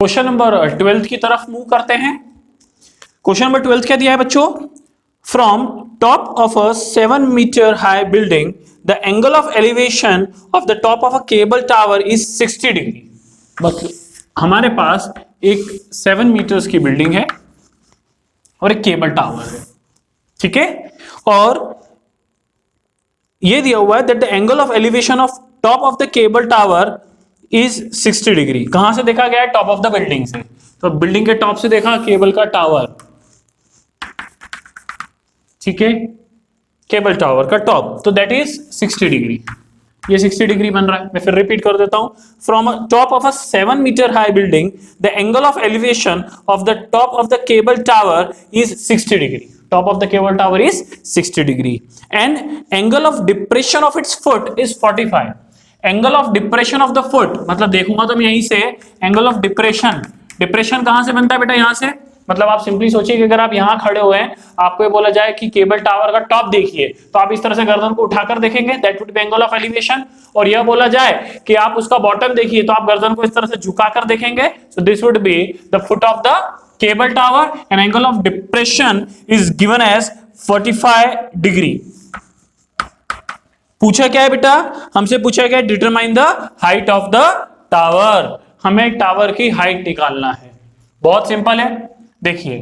Question number 12 की तरफ move करते हैं। क्वेश्चन नंबर 12 क्या दिया है बच्चों? From top of a 7 metre high building the angle of elevation of the top of a cable tower is 60 degree. मतलब हमारे पास एक 7 मीटर्स की बिल्डिंग है और एक केबल टावर है, ठीक है। और ये दिया हुआ है that the angle of elevation of top of the cable tower is 60 degree. कहां से देखा गया है? टॉप ऑफ द बिल्डिंग से। तो बिल्डिंग के टॉप से देखा केबल का टावर, ठीक है, केबल टावर का टॉप, तो दैट इज 60 डिग्री। ये 60 डिग्री बन रहा है। मैं फिर रिपीट कर देता हूं। From top of a 7 metre high building the angle of elevation of the top of the cable tower is 60 degree. Top of the cable tower is 60 degree and angle of depression of its foot is 45। Angle of depression of the foot मतलब देखूंगा तो मैं यहीं से angle of depression, depression कहां से बनता है बेटा? यहां से। मतलब आप सिंपली सोचिए कि अगर आप यहां खड़े हुए हैं, आपको ये बोला जाए कि केबल टावर का टॉप देखिए, तो आप इस तरह से गर्दन को उठाकर देखेंगे, that would B angle of elevation. और यह बोला जाए कि आप उसका बॉटम देखिए, तो आप गर्दन को इस तरह से झुकाकर देखेंगे, so this would be the foot of the cable tower and angle of depression is given as 45 degree. पूछा क्या है बेटा? हमसे पूछा गया determine the height of the tower. हमें टावर की हाइट निकालना है। बहुत सिंपल है। देखिए,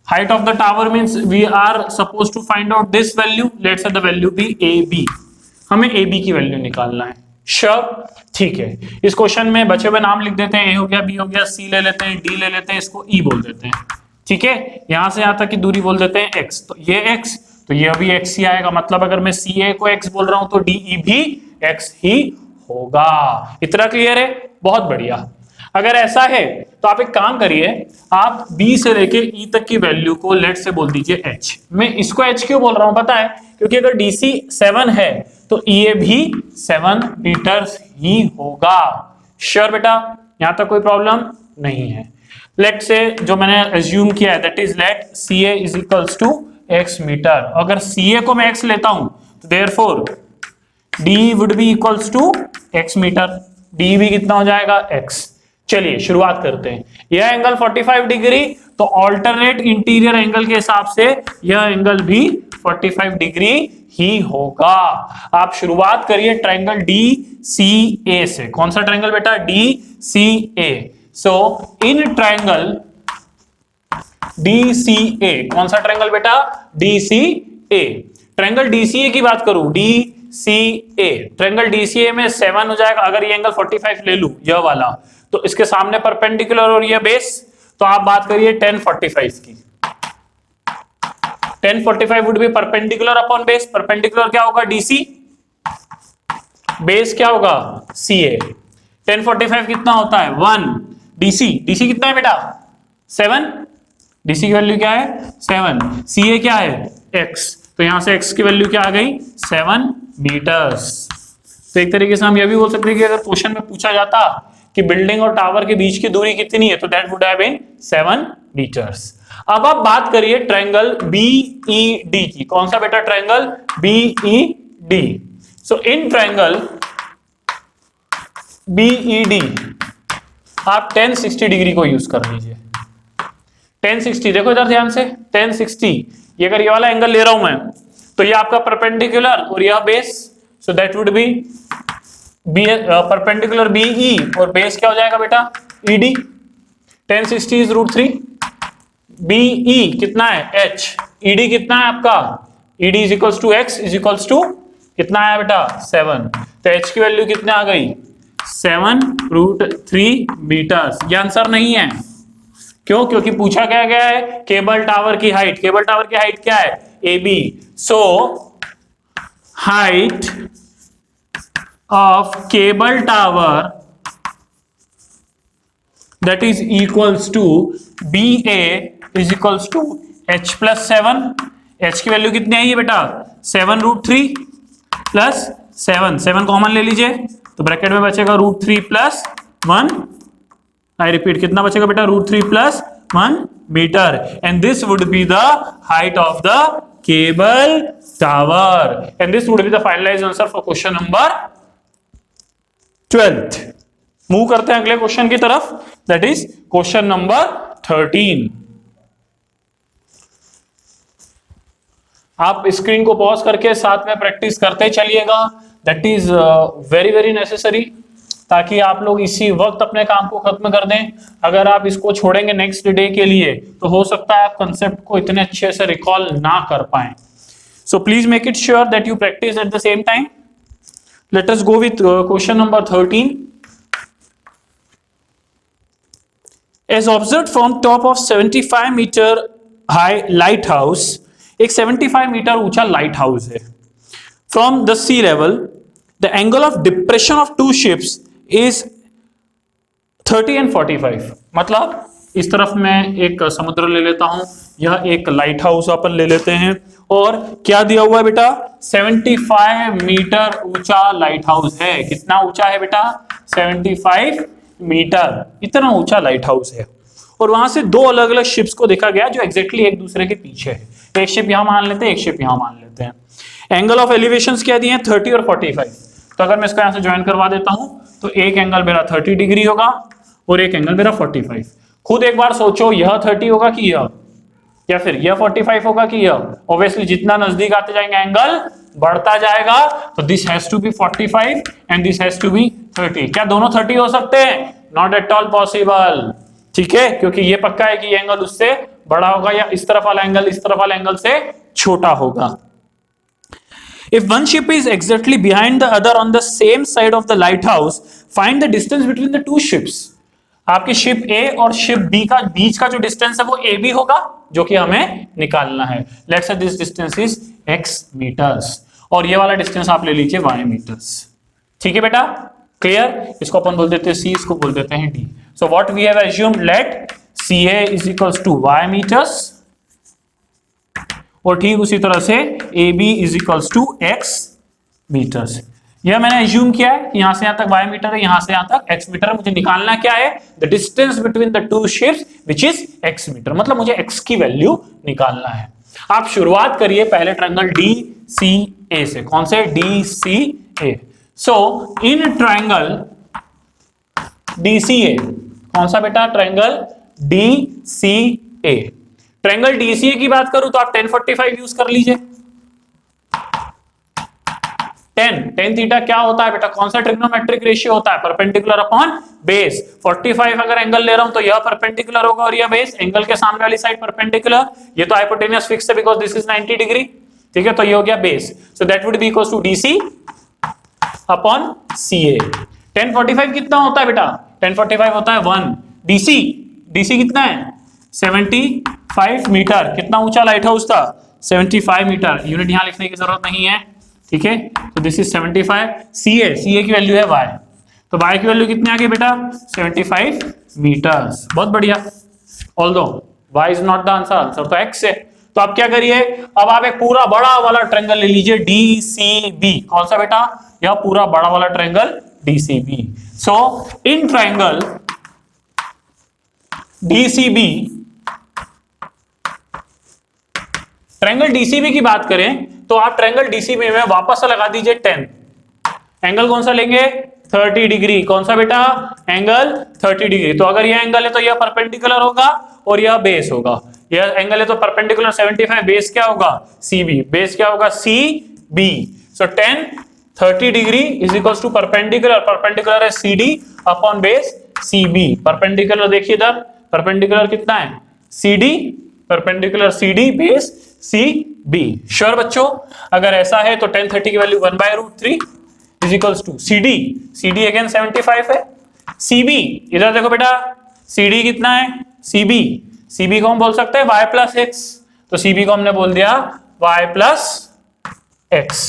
height of the tower means we are suppose to find out this value, let's say the value be A B. हमें ए बी की value निकालना है। श्योर? ठीक है। इस क्वेश्चन में बचे हुए नाम लिख देते हैं। ए हो गया, बी हो गया, सी ले लेते हैं, डी ले लेते हैं, इसको ई बोल देते हैं, ठीक है। यहां से यहां तक की दूरी बोल देते हैं एक्स। तो ये एक्स, तो ये अभी एक्स ही आएगा। मतलब अगर मैं सी ए को एक्स बोल रहा हूं तो डी ई भी एक्स ही होगा। इतना क्लियर है? बहुत बढ़िया। अगर ऐसा है तो आप एक काम करिए, आप बी से लेके ई तक की वैल्यू को लेट से बोल दीजिए एच। मैं इसको एच क्यों बोल रहा हूं पता है? क्योंकि अगर डीसी 7 है तो ई भी 7 मीटर्स ही होगा। श्योर बेटा? यहां तक कोई प्रॉब्लम नहीं है। लेट से जो मैंने एज्यूम किया है that is let C A is equals to x metre. अगर सी ए को मैं एक्स लेता हूं तो therefore D would be equals to x metre. D भी कितना हो जाएगा? एक्स। चलिए शुरुआत करते हैं। यह एंगल 45 डिग्री, तो ऑल्टरनेट इंटीरियर एंगल के हिसाब से यह एंगल भी 45 डिग्री ही होगा। आप शुरुआत करिए ट्रायंगल डी सी ए से। कौन सा ट्रायंगल बेटा? D C A. So in triangle D C A, कौन सा ट्रायंगल बेटा? D C A. Triangle D C A की बात करूं, D C A, triangle D C A में 7 हो जाएगा। अगर ये एंगल 45 ले लूं, यह वाला, तो इसके सामने परपेंडिकुलर और ये बेस, तो आप बात करिए 1045 की। 1045 would be perpendicular upon base. Perpendicular क्या होगा? डीसी, बेस क्या होगा? सीए। 1045 कितना होता है? 1। डीसी, डीसी कितना है बेटा? 7। डीसी की वैल्यू क्या है? 7। सीए क्या है? एक्स। तो यहां से एक्स की वैल्यू क्या आ गई? 7 मीटर्स। तो एक तरीके से हम यह भी बोल सकते हैं कि अगर क्वेश्चन में पूछा जाता कि बिल्डिंग और टावर के बीच की दूरी कितनी है, तो that would have been 7 metres. अब आप बात करिए ट्रायंगल बीईडी की। कौन सा बेटा triangle? B.Ed. So in triangle B.Ed आप 1060 डिग्री को यूज कर लीजिए। 1060, देखो इधर ध्यान से, 1060। ये अगर ये वाला एंगल ले रहा हूं मैं, तो ये आपका परपेंडिकुलर और यह base, so that would be perpendicular BE और बेस क्या हो जाएगा बेटा? ईडी। 1060 इज √3। बीई कितना है? एच। ईडी कितना है आपका? ED is equals to x is equals to कितना है बेटा? 7। तो एच की वैल्यू कितने आ गई? 7√3 मीटर्स। ये आंसर नहीं है। क्यों? क्योंकि पूछा क्या गया है? केबल टावर की हाइट। केबल टावर की हाइट क्या है? A B. So height of cable tower that is equals to BA is equals to H plus 7। H की वैल्यू कितनी आई है बेटा? 7√3 प्लस 7 कॉमन ले लीजिए, तो ब्रैकेट में बचेगा √3 प्लस 1। आई रिपीट, कितना बचेगा बेटा? √3 plus 1 metre. And this would be the height of the cable tower and this would be the finalised answer for question number 12th। Move करते हैं अगले क्वेश्चन की तरफ, दैट इज क्वेश्चन नंबर 13। आप screen को पॉज करके साथ में प्रैक्टिस करते चलिएगा, that is very very necessary, ताकि आप लोग इसी वक्त अपने काम को खत्म कर दें। अगर आप इसको छोड़ेंगे नेक्स्ट डे के लिए तो हो सकता है आप कंसेप्ट को इतने अच्छे से रिकॉल ना कर पाए। So please make it sure that you practise at the same time. Let us go with question number 13। As observed from top of 75 metre high lighthouse, एक 75 मीटर ऊंचा लाइट हाउस है। From the sea level the angle of depression of two ships is 30 and 45। मतलब इस तरफ मैं एक समुद्र ले लेता हूं, यह एक लाइट हाउस अपन ले लेते हैं, और क्या दिया हुआ है बेटा, 75 मीटर ऊंचा लाइट हाउस है। कितना ऊंचा है बेटा, 75 मीटर, इतना ऊंचा लाइट हाउस है। और वहां से दो अलग अलग शिप्स को देखा गया जो एग्जैक्टली एक दूसरे के पीछे है। एक शिप यहां मान लेते हैं, एक शिप यहां मान लेते हैं। एंगल ऑफ एलिवेशंस क्या दिए हैं, 30 और 45। तो अगर मैं इसको यहां से ज्वाइन करवा देता हूं तो एक एंगल मेरा 30 डिग्री होगा और एक एंगल मेरा 45। खुद एक बार सोचो, यह 30 होगा कि यह, या फिर यह 45 होगा कि यह। ऑब्वियसली जितना नजदीक आते जाएंगे एंगल बढ़ता जाएगा, तो this has to be 45 and this has to be 30। क्या दोनों 30 हो सकते हैं, नॉट एट ऑल पॉसिबल, ठीक है, क्योंकि ये पक्का है कि ये एंगल उससे बड़ा होगा या इस तरफ वाला एंगल इस तरफ वाले एंगल से छोटा होगा। If one ship is exactly behind the other on the same side of the lighthouse, find the distance between the two ships। आपकी शिप A और शिप B का बीच का जो डिस्टेंस है वो AB होगा, जो कि हमें निकालना है। Let's say this distance is x metres और ये वाला डिस्टेंस आप ले लीजिए y मीटर्स। ठीक है बेटा, क्लियर। इसको अपन बोल देते हैं C, इसको बोल देते हैं D। So what we have assumed, let CA is equals to y metres, और ठीक उसी तरह से AB is equals to x metres. यह मैंने एज्यूम किया है कि यहां से यहां तक y मीटर है, यहां से यहां तक x मीटर है। मुझे निकालना क्या है, the distance between the two ships which is x metre, मतलब मुझे x की वैल्यू निकालना है। आप शुरुआत करिए पहले ट्रायंगल DCA से। कौन से, DCA। So in triangle DCA, कौन सा बेटा, ट्रायंगल DCA। ट्रायंगल DCA की बात करूं तो आप 1045 यूज कर लीजिए। tan थीटा क्या होता है बेटा, कौन सा ट्रिग्नोमेट्रिक रेशियो होता है, परपेंडिकुलर अपॉन बेस। 45 अगर एंगल ले रहा हूं तो यह परपेंडिकुलर होगा और यह बेस, एंगल के सामने वाली साइड परपेंडिकुलर। ये तो हाइपोटेन्यूस फिक्स है बिकॉज़ दिस इज 90 डिग्री, ठीक है, तो ये हो गया base. So that would be equals to DC upon CA। 1045 कितना होता है बेटा, 1045 होता है 1। DC कितना है, 75 मीटर। कितना ऊंचा लाइट हाउस था, 75 मीटर। यूनिट यहां लिखने की जरूरत नहीं है, ठीक है। तो दिस इज 75। CA की वैल्यू है y, तो y की वैल्यू कितनी आ गई बेटा, 75 मीटर्स। बहुत बढ़िया। Although y is not the answer, answer तो x है। तो आप क्या करिए, अब आप एक पूरा बड़ा वाला ट्रायंगल ले लीजिए DCB। कौन सा बेटा, यह पूरा बड़ा वाला triangle DCB। So in triangle DCB, triangle DCB की बात करें तो आप ट्रायंगल DCB में वापस से लगा दीजिए 10। एंगल कौन सा लेंगे, 30 डिग्री। कौन सा बेटा, एंगल 30 डिग्री। तो अगर यह एंगल है तो यह परपेंडिकुलर होगा और यह बेस होगा। यह एंगल है तो परपेंडिकुलर 75, बेस क्या होगा, CB। बेस क्या होगा, CB। So 10 30 degree is equals to perpendicular, perpendicular है CD upon base CB। Perpendicular देखिए इधर, परपेंडिकुलर कितना है, CD, perpendicular CD base CB। Sure बच्चों, अगर ऐसा है तो 10 30 की value 1/√3 is equals to CD again 75 है। CB इधर देखो बेटा, CD कितना है, CB को हम बोल सकते हैं y प्लस x, तो CB को हमने बोल दिया y plus x।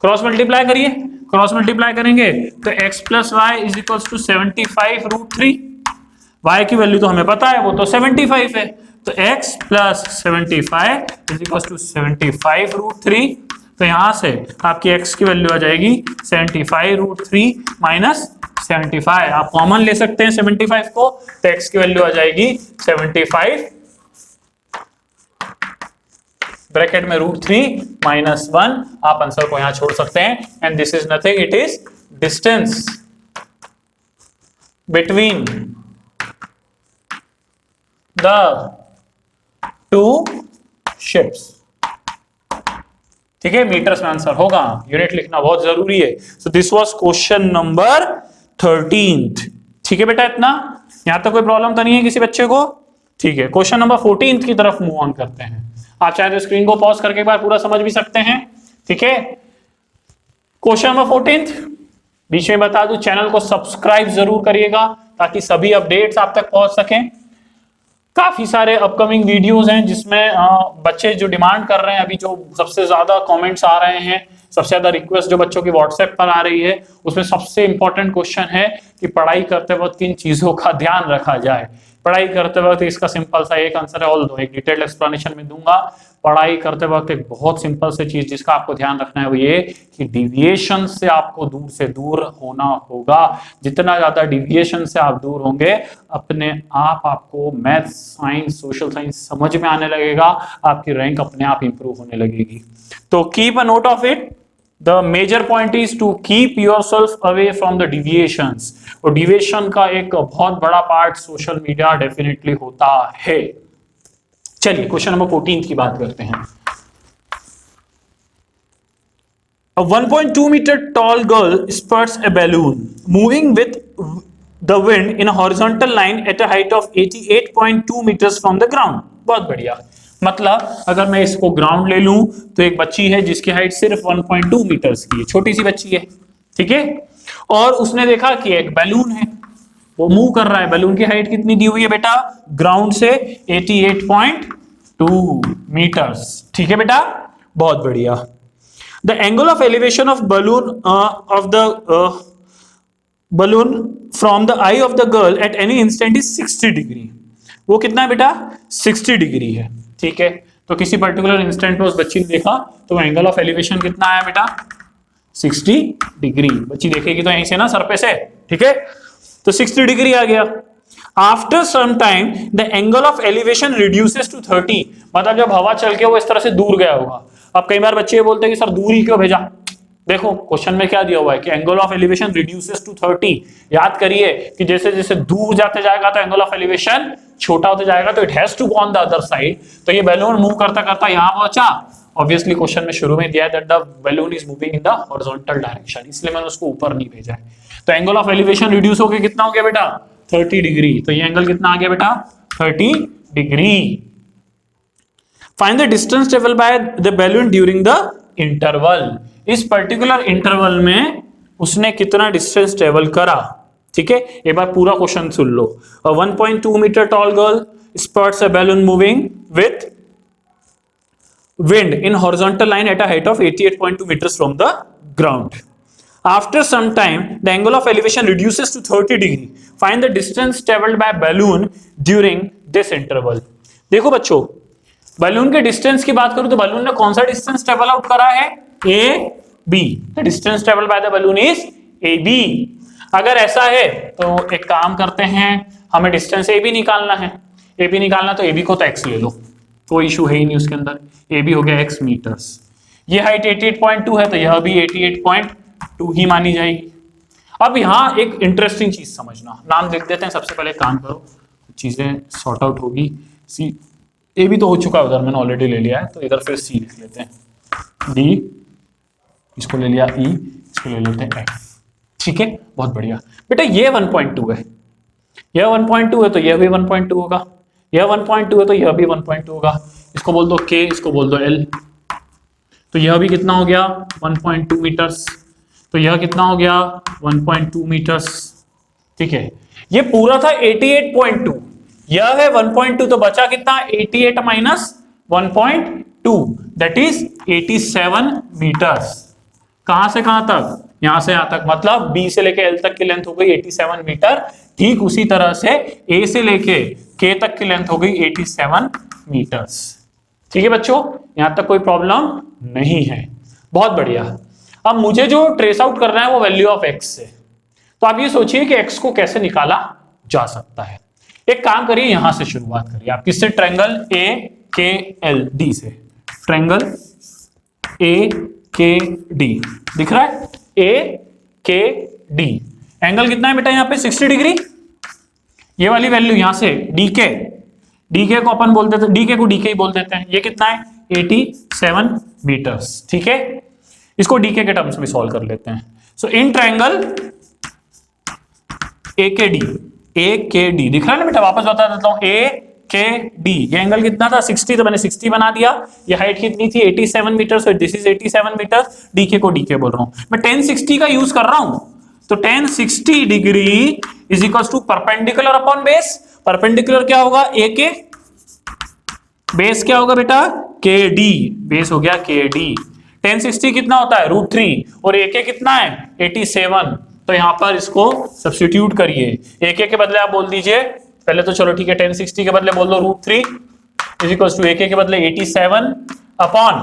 Cross multiply करिए, क्रॉस मल्टीप्लाई करेंगे तो x plus y is equals to 75√3। y की वैल्यू तो हमें पता है, वो तो 75 है, तो x plus 75 is equals to 75√3। तो यहां से आपकी x की वैल्यू आ जाएगी 75√3 माइनस 75। आप कॉमन ले सकते हैं 75 को, तो x की वैल्यू आ जाएगी 75 ब्रैकेट में √3 माइनस 1। आप आंसर को यहां छोड़ सकते हैं, and this is nothing, it is distance. Between the two ships. ठीक है, मीटर्स में आंसर होगा, यूनिट लिखना बहुत जरूरी है। So this was question number 13। ठीक है बेटा, इतना यहां तक कोई प्रॉब्लम तो नहीं है किसी बच्चे को? ठीक है, क्वेश्चन नंबर 14 की तरफ मूव ऑन करते हैं। आप चाहे तो स्क्रीन को पॉज करके एक बार पूरा समझ भी सकते हैं। ठीक है, क्वेश्चन नंबर 14 बीच में बता दूं, चैनल को सब्सक्राइब जरूर करिएगा ताकि सभी अपडेट्स आप तक पहुंच सकें। काफी सारे अपकमिंग वीडियोस हैं जिसमें बच्चे जो डिमांड कर रहे हैं, अभी जो सबसे ज्यादा कमेंट्स आ रहे हैं, सबसे ज्यादा रिक्वेस्ट जो बच्चों की व्हाट्सएप पर आ रही है, उसमें सबसे इंपॉर्टेंट क्वेश्चन है कि पढ़ाई करते वक्त किन चीजों का ध्यान रखा जाए। पढ़ाई करते वक्त इसका सिंपल सा एक आंसर है, ऑल दो एक डिटेल्ड एक्सप्लेनेशन में दूंगा। पढ़ाई करते वक्त एक बहुत सिंपल से चीज जिसका आपको ध्यान रखना है वो ये कि डिविएशन से आपको दूर से दूर होना होगा। जितना ज्यादा डिविएशन से आप दूर होंगे, अपने आप आपको मैथ्स, साइंस, सोशल साइंस समझ में आने लगेगा, आपकी रैंक अपने आप इंप्रूव होने लगेगी। तो keep a note of it. The major point is to keep yourself away from the deviations। और डिविएशन का एक बहुत बड़ा पार्ट सोशल मीडिया डेफिनेटली होता है। चलिए क्वेश्चन नंबर 14 की बात करते हैं। A 1.2 meter tall girl spurts a balloon moving with the wind in a horizontal line at a height of 88.2 meters from the ground। बहुत बढ़िया। मतलब अगर मैं इसको ग्राउंड ले लूं तो एक बच्ची है जिसकी हाइट सिर्फ 1.2 मीटर्स की है, छोटी सी बच्ची है। ठीक है, और उसने देखा कि एक बैलून है, वो मूव कर रहा है। बैलून की हाइट कितनी दी हुई है बेटा ग्राउंड से? 88.2 मीटर्स। ठीक है बेटा, बहुत बढ़िया। The angle of elevation of balloon from the eye of the girl at any instant is 60 degree. वो कितना है बेटा? 60 डिग्री है। ठीक है, तो किसी पर्टिकुलर इंस्टेंट पे उस बच्ची ने देखा तो एंगल ऑफ एलिवेशन कितना आया बेटा? 60 डिग्री। बच्ची देखेगी तो यहीं से ना, सर पे से। ठीक है, तो 60 डिग्री आ गया। After some time the angle of elevation reduces to 30। मतलब जब हवा चल के वो इस तरह से दूर गया होगा। अब कई बार बच्चे बोलते हैं कि सर दूर ही क्यों भेजा? देखो क्वेश्चन में क्या दिया हुआ है कि angle of elevation reduces to 30। याद करिए कि जैसे जैसे दूर जाते जाएगा तो एंगल ऑफ एलिवेशन छोटा होते जाएगा, तो it has to go on the other side. तो ये बैलून मूव करता करता यहां पहुंचा। ऑब्वियसली क्वेश्चन में शुरू में दिया है that the balloon is moving in the horizontal direction, इसलिए मैंने उसको ऊपर नहीं भेजा है। तो एंगल ऑफ एलिवेशन रिड्यूस होकर कितना हो गया बेटा? 30 डिग्री। तो ये एंगल कितना आ गया बेटा? 30 degree. Find the distance travel by the balloon during the interval. इस पर्टिकुलर इंटरवल में उसने कितना डिस्टेंस ट्रेवल करा। ठीक है, एक बार पूरा क्वेश्चन सुन लो। 1.2 metre tall girl spots a balloon moving with wind in horizontal line at a height of 88.2 meters from the ground. After some time, the angle of elevation reduces to 30 degree. Find the distance traveled by balloon during this interval. देखो बच्चों, balloon के distance की बात करूं तो balloon ने कौन सा डिस्टेंस ट्रेवल आउट करा है? A B. The distance travel by the balloon is A B. अगर ऐसा है तो एक काम करते हैं, हमें डिस्टेंस ए बी निकालना है। ए बी निकालना तो ए बी को तो एक्स ले लो, कोई इशू है ही नहीं उसके अंदर। ए बी हो गया एक्स मीटर्स। ये हाइट 88.2 है तो यह भी 88.2 ही मानी जाएगी। अब यहां एक इंटरेस्टिंग चीज समझना, नाम लिख देते हैं। सबसे पहले काम करो, चीजें सॉर्ट आउट होगी। सी ए बी तो हो चुका है उधर, मैंने ऑलरेडी ले लिया है, तो इधर फिर सी लिख लेते हैं। डी इसको ले लिया, ई इसको ले लेते हैं एफ। ठीक है, बहुत बढ़िया बेटा। ये 1.2 है, यह 1.2 है तो यह भी 1.2 होगा, यह 1.2 है तो यह भी 1.2 होगा। इसको बोल दो के, इसको बोल दो एल। तो यह भी कितना हो गया? 1.2 मीटर्स। तो यह कितना हो गया? 1.2 मीटर्स। ठीक है, ये पूरा था 88.2, यह है 1.2, तो बचा कितना? 88 माइनस 1.2 दैट इज 87 मीटर्स। कहां से कहां तक? यहां से यहां तक, मतलब बी से लेके एल तक की लेंथ हो गई 87 मीटर। ठीक उसी तरह से ए से लेके के तक की लेंथ हो गई 87 मीटर्स। ठीक है बच्चों, यहां तक कोई प्रॉब्लम नहीं है। बहुत बढ़िया। अब मुझे जो ट्रेस आउट करना है वो वैल्यू ऑफ एक्स से। तो आप ये सोचिए कि एक्स को कैसे निकाला जा सकता है। एक काम करिए, यहां से शुरुआत करिए आप। किससे? ट्रायंगल ए के एल डी से। ट्रायंगल ए के डी दिख रहा है? ए के डी। एंगल कितना है बेटा यहाँ पे? 60 डिग्री। ये वाली वैल्यू यहां से डीके, डीके को अपन बोलते थे, डीके को डीके ही बोल देते हैं। ये कितना है 87 मीटर्स, ठीक है। इसको डीके के टर्म्स में सॉल्व कर लेते हैं। सो इन ट्रायंगल AKD, AKD दिख रहा है ना बेटा, वापस बता देता हूं, AKD ये एंगल कितना था 60, तो मैंने 60 बना दिया। ये हाइट कितनी थी 87 metre, so this is 87 metre. DK को डीके बोल रहा हूं मैं, 1060 का यूज कर रहा हूं, तो 1060 degree is equal to perpendicular upon base. Perpendicular क्या होगा AK, बेस क्या होगा बेटा KD, बेस हो गया KD। 1060 कितना होता है √3 और AK कितना है 87, तो यहां पर इसको सब्स्टिट्यूट करिए। AK के बदले आप बोल दीजिए पहले तो, चलो ठीक है, 1060 के बदले बोल दो √3 इज इक्वल टू AK के बदले 87 अपॉन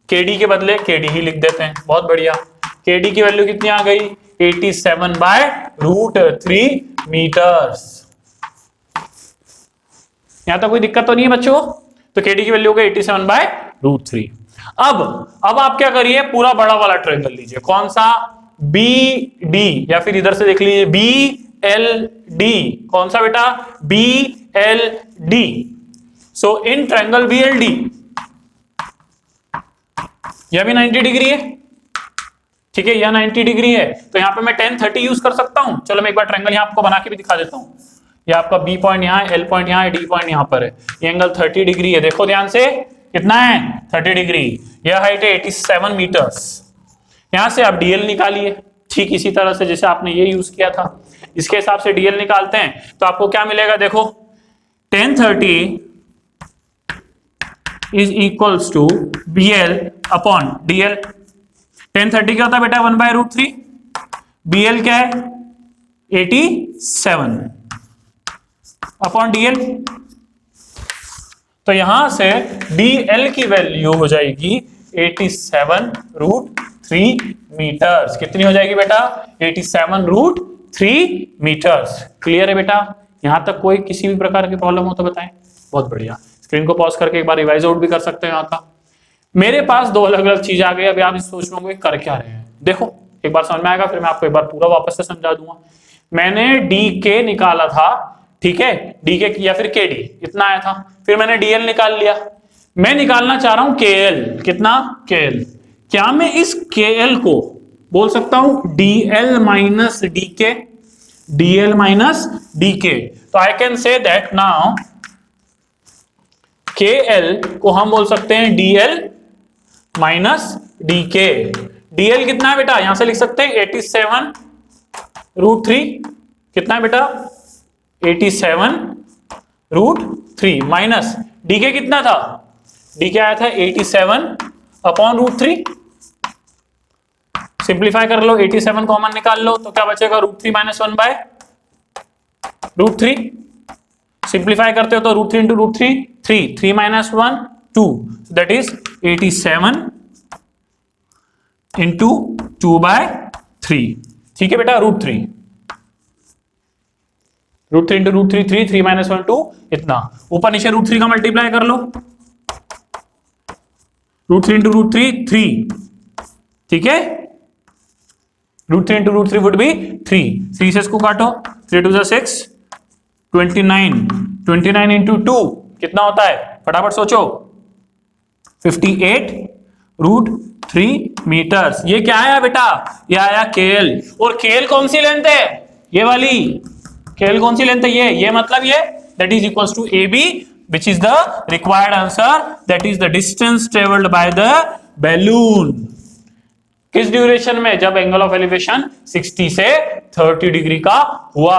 KD के बदले KD ही लिख देते हैं। बहुत बढ़िया, KD की वैल्यू कितनी आ गई 87 बाय √3 मीटर्स। यहां तक कोई दिक्कत तो नहीं है बच्चों? तो KD की वैल्यू हो गई 87 बाय √3। अब आप क्या करिए, पूरा बड़ा वाला ट्रायंगल लीजिए। कौन सा? BD, या फिर इधर से देख लीजिए BLD। कौन सा बेटा? BLD। So in triangle BLD, यह भी 90 डिग्री है, ठीक है, यह 90 डिग्री है, तो यहां पे मैं 1030 यूज कर सकता हूं। चलो मैं एक बार ट्रायंगल यहां आपको बना के भी दिखा देता हूं। ये आपका B पॉइंट यहाँ है, L पॉइंट यहाँ है, D पॉइंट यहाँ पर है। ये एंगल 30 डिग्री है, देखो ध्यान से कितना है 30 डिग्री। यह हाइट है 87 मीटर्स। यहां से आप DL निकालिए, ठीक इसी तरह से जैसे आपने ये यूज किया था, इसके हिसाब से DL निकालते हैं तो आपको क्या मिलेगा, देखो 1030 is equals to BL upon DL। 1030 क्या होता है बेटा 1 बाय √3, BL क्या है 87 अपॉन DL। तो यहां से DL की वैल्यू हो जाएगी 87 √3 मीटर्स। कितनी हो जाएगी बेटा 87 √3 मीटर्स। क्लियर है बेटा? यहां तक कोई किसी भी प्रकार की प्रॉब्लम हो तो बताएं। बहुत बढ़िया, स्क्रीन को पॉज करके एक बार रिवाइज आउट भी कर सकते हैं। यहाँ का मेरे पास दो अलग अलग चीज आ गई। अभी आप सोच रहे होंगे कर क्या रहे हैं, देखो एक बार समझ में आएगा, फिर मैं आपको एक बार पूरा वापस से समझा दूंगा। मैंने DK निकाला था, ठीक है, DK या फिर KD इतना आया था, फिर मैंने DL निकाल लिया। मैं निकालना चाह रहा हूं KL, कितना KL। क्या मैं इस KL को बोल सकता हूं DL minus DK, DL minus DK। तो I can say that now KL को हम बोल सकते हैं DL माइनस DK। DL कितना है बेटा, यहां से लिख सकते हैं 87 √3। कितना है बेटा 87 √3 माइनस DK कितना था, DK आया था 87 अपॉन √3। सिंप्लीफाई कर लो, 87 कॉमन निकाल लो तो क्या बचेगा √3 माइनस 1 बाय √3। सिंप्लीफाई करते हो तो √3 into √3 3, 3 minus 1 2, that is 87 into 2 by 3। ठीक है बेटा √3 इंटू √3 3, 3 माइनस 1 2, इतना। ऊपर नीचे √3 का मल्टीप्लाई कर लो, √3 इंटू √3 3, ठीक है, √3 इंटू √3 वुड बी 3। 3 से इसको काटो, 3 2 6 29, 29 इंटू 2 कितना होता है, फटाफट सोचो 58 √3 मीटर्स। ये क्या आया बेटा, ये आया KL। और KL कौन सी लेंथ है, ये वाली KL कौन सी लेंथ है, ये मतलब ये, that is equals to AB, which is the required answer, that is the distance traveled by the balloon। किस ड्यूरेशन में, जब एंगल ऑफ एलिवेशन 60 से 30 डिग्री का हुआ।